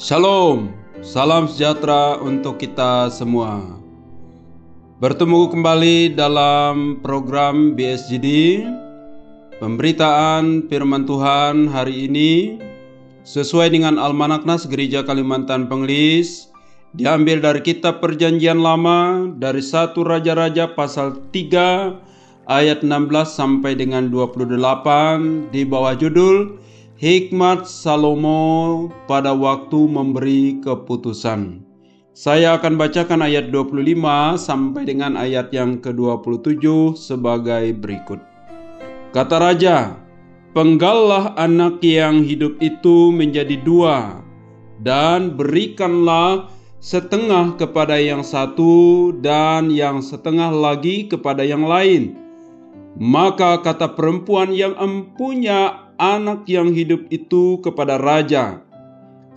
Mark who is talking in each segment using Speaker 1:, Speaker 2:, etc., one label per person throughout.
Speaker 1: Shalom, salam sejahtera untuk kita semua. Bertemu kembali dalam program BSJD, pemberitaan firman Tuhan hari ini sesuai dengan Almanak Nas Gereja Kalimantan Penglis, diambil dari kitab Perjanjian Lama dari 1 Raja-Raja pasal 3 ayat 16 sampai dengan 28 di bawah judul Hikmat Salomo pada waktu memberi keputusan. Saya akan bacakan ayat 25 sampai dengan ayat yang ke-27 sebagai berikut. Kata raja, "Penggallah anak yang hidup itu menjadi dua, dan berikanlah setengah kepada yang satu dan yang setengah lagi kepada yang lain." Maka kata perempuan yang empunya anak yang hidup itu kepada raja,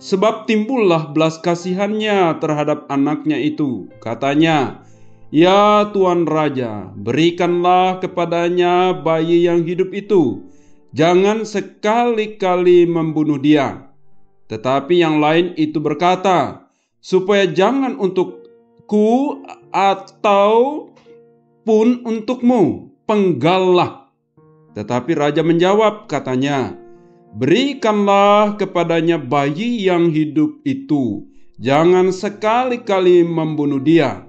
Speaker 1: sebab timbullah belas kasihannya terhadap anaknya itu. Katanya, "Ya Tuan Raja, berikanlah kepadanya bayi yang hidup itu. Jangan sekali-kali membunuh dia." Tetapi yang lain itu berkata, "Supaya jangan untukku atau pun untukmu, penggallah." Tetapi raja menjawab, katanya, "Berikanlah kepadanya bayi yang hidup itu. Jangan sekali-kali membunuh dia.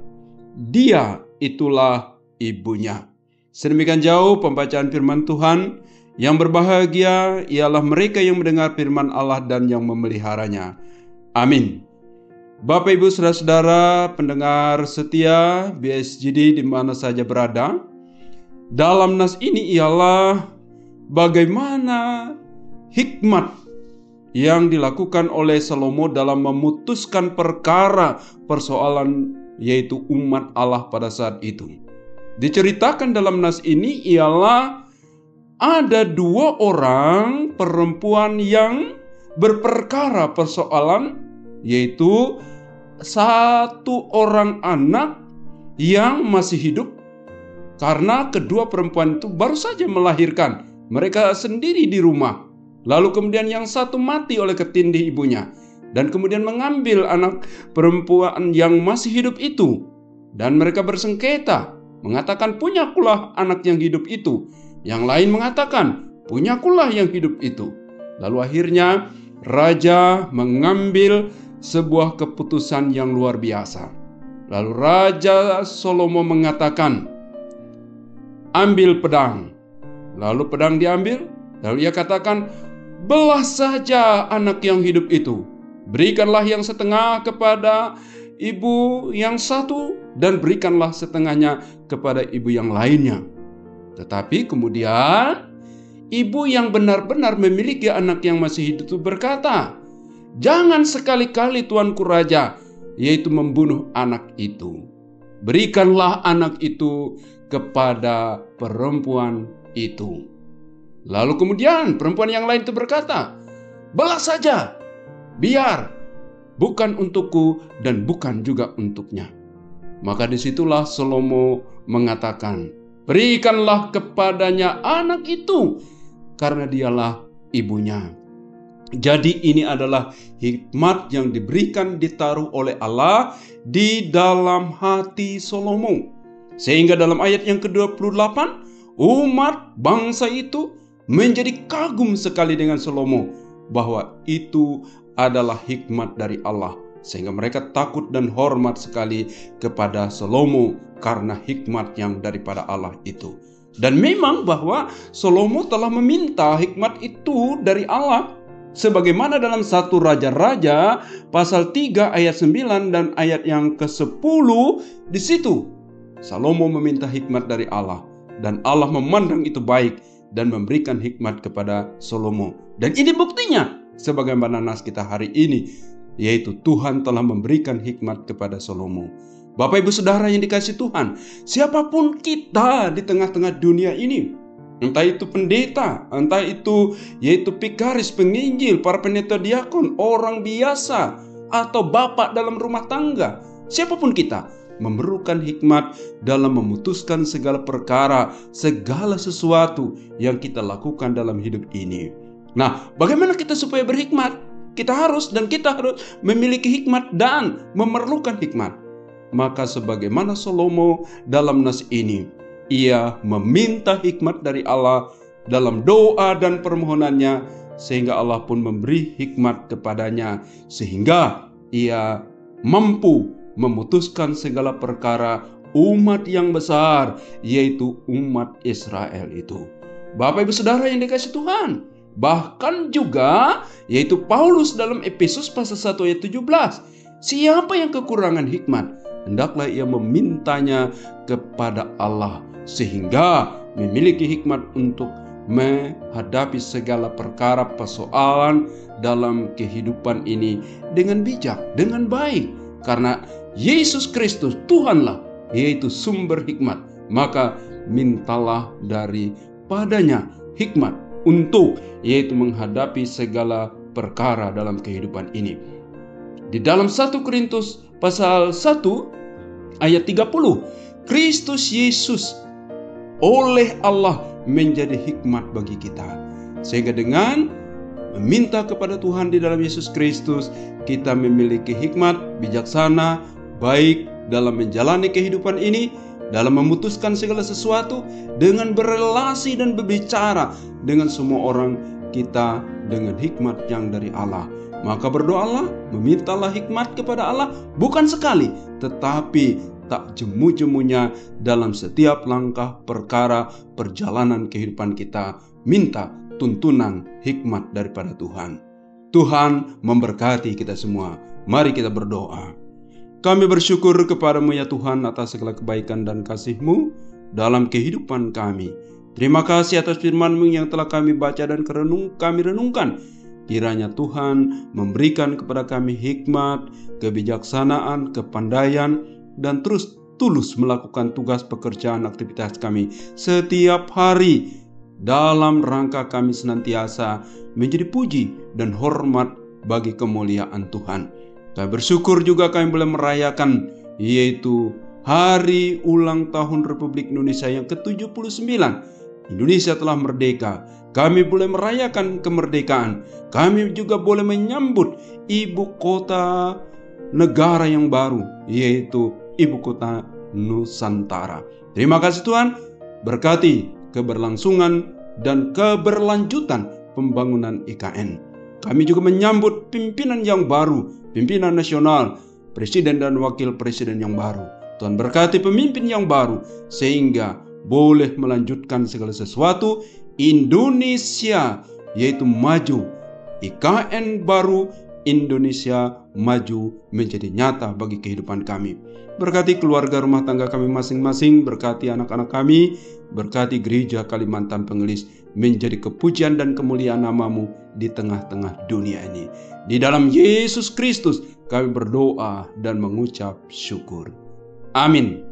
Speaker 1: Dia itulah ibunya." Sedemikian jauh pembacaan firman Tuhan. Yang berbahagia ialah mereka yang mendengar firman Allah dan yang memeliharanya. Amin. Bapak, Ibu, saudara-saudara pendengar setia BSJD di mana saja berada, dalam nas ini ialah bagaimana hikmat yang dilakukan oleh Salomo dalam memutuskan persoalan yaitu umat Allah pada saat itu. Diceritakan dalam nas ini ialah ada dua orang perempuan yang berperkara persoalan, yaitu satu orang anak yang masih hidup, karena kedua perempuan itu baru saja melahirkan, mereka sendiri di rumah. Lalu kemudian yang satu mati oleh ketindih ibunya, dan kemudian mengambil anak perempuan yang masih hidup itu. Dan mereka bersengketa, mengatakan, "Punyakulah anak yang hidup itu." Yang lain mengatakan, "Punyakulah yang hidup itu." Lalu akhirnya raja mengambil sebuah keputusan yang luar biasa. Lalu Raja Salomo mengatakan, "Ambil pedang." Lalu pedang diambil, lalu ia katakan, "Belah saja anak yang hidup itu. Berikanlah yang setengah kepada ibu yang satu, dan berikanlah setengahnya kepada ibu yang lainnya." Tetapi kemudian ibu yang benar-benar memiliki anak yang masih hidup itu berkata, "Jangan sekali-kali Tuanku Raja, yaitu membunuh anak itu. Berikanlah anak itu kepada perempuan itu." Lalu kemudian perempuan yang lain itu berkata, "Belah saja, biar, bukan untukku dan bukan juga untuknya." Maka disitulah Salomo mengatakan, "Berikanlah kepadanya anak itu, karena dialah ibunya." Jadi ini adalah hikmat yang diberikan, ditaruh oleh Allah di dalam hati Salomo. Sehingga dalam ayat yang ke-28, umat bangsa itu menjadi kagum sekali dengan Salomo, bahwa itu adalah hikmat dari Allah. Sehingga mereka takut dan hormat sekali kepada Salomo karena hikmat yang daripada Allah itu. Dan memang bahwa Salomo telah meminta hikmat itu dari Allah. Sebagaimana dalam 1 Raja-Raja pasal 3 ayat 9 dan ayat yang ke-10, di situ Salomo meminta hikmat dari Allah, dan Allah memandang itu baik dan memberikan hikmat kepada Salomo. Dan ini buktinya sebagaimana nas kita hari ini, yaitu Tuhan telah memberikan hikmat kepada Salomo. Bapak, Ibu, saudara yang dikasihi Tuhan, siapapun kita di tengah-tengah dunia ini, entah itu pendeta, entah itu yaitu pikaris, penginjil, para pendeta diakon, orang biasa, atau bapak dalam rumah tangga, siapapun kita memerlukan hikmat dalam memutuskan segala perkara, segala sesuatu yang kita lakukan dalam hidup ini. Nah, bagaimana kita supaya berhikmat? Kita harus memiliki hikmat dan memerlukan hikmat. Maka sebagaimana Salomo dalam nas ini, ia meminta hikmat dari Allah dalam doa dan permohonannya, sehingga Allah pun memberi hikmat kepadanya, sehingga ia mampu memutuskan segala perkara umat yang besar, yaitu umat Israel itu. Bapak Ibu Saudara yang dikasihi Tuhan, bahkan juga yaitu Paulus dalam Efesus pasal 1 ayat 17, siapa yang kekurangan hikmat, hendaklah ia memintanya kepada Allah, sehingga memiliki hikmat untuk menghadapi segala perkara persoalan dalam kehidupan ini dengan bijak, dengan baik. Karena Yesus Kristus Tuhanlah, yaitu sumber hikmat, maka mintalah daripadanya hikmat untuk yaitu menghadapi segala perkara dalam kehidupan ini. Di dalam 1 Korintus pasal 1 ayat 30, Kristus Yesus oleh Allah menjadi hikmat bagi kita, sehingga dengan meminta kepada Tuhan di dalam Yesus Kristus, kita memiliki hikmat, bijaksana, baik dalam menjalani kehidupan ini, dalam memutuskan segala sesuatu, dengan berelasi dan berbicara dengan semua orang kita dengan hikmat yang dari Allah. Maka berdoalah, memintalah hikmat kepada Allah, bukan sekali, tetapi tak jemu-jemunya dalam setiap langkah perkara perjalanan kehidupan kita. Minta tuntunan hikmat daripada Tuhan. Tuhan memberkati kita semua. Mari kita berdoa. Kami bersyukur kepadamu ya Tuhan atas segala kebaikan dan kasih-Mu dalam kehidupan kami. Terima kasih atas firman-Mu yang telah kami baca dan kami renungkan. Kiranya Tuhan memberikan kepada kami hikmat, kebijaksanaan, kepandaian, dan terus tulus melakukan tugas pekerjaan aktivitas kami setiap hari, dalam rangka kami senantiasa menjadi puji dan hormat bagi kemuliaan Tuhan. Kami bersyukur juga kami boleh merayakan yaitu Hari Ulang Tahun Republik Indonesia yang ke-79. Indonesia telah merdeka. Kami boleh merayakan kemerdekaan. Kami juga boleh menyambut ibu kota negara yang baru, yaitu ibu kota Nusantara. Terima kasih Tuhan, berkati keberlangsungan dan keberlanjutan pembangunan IKN. Kami juga menyambut pimpinan yang baru, pimpinan nasional, presiden dan wakil presiden yang baru. Tuhan berkati pemimpin yang baru, sehingga boleh melanjutkan segala sesuatu Indonesia, yaitu maju. IKN baru Indonesia maju menjadi nyata bagi kehidupan kami. Berkati keluarga rumah tangga kami masing-masing, berkati anak-anak kami, berkati gereja Kalimantan Pengelis menjadi kepujian dan kemuliaan nama-Mu di tengah-tengah dunia ini. Di dalam Yesus Kristus kami berdoa dan mengucap syukur. Amin.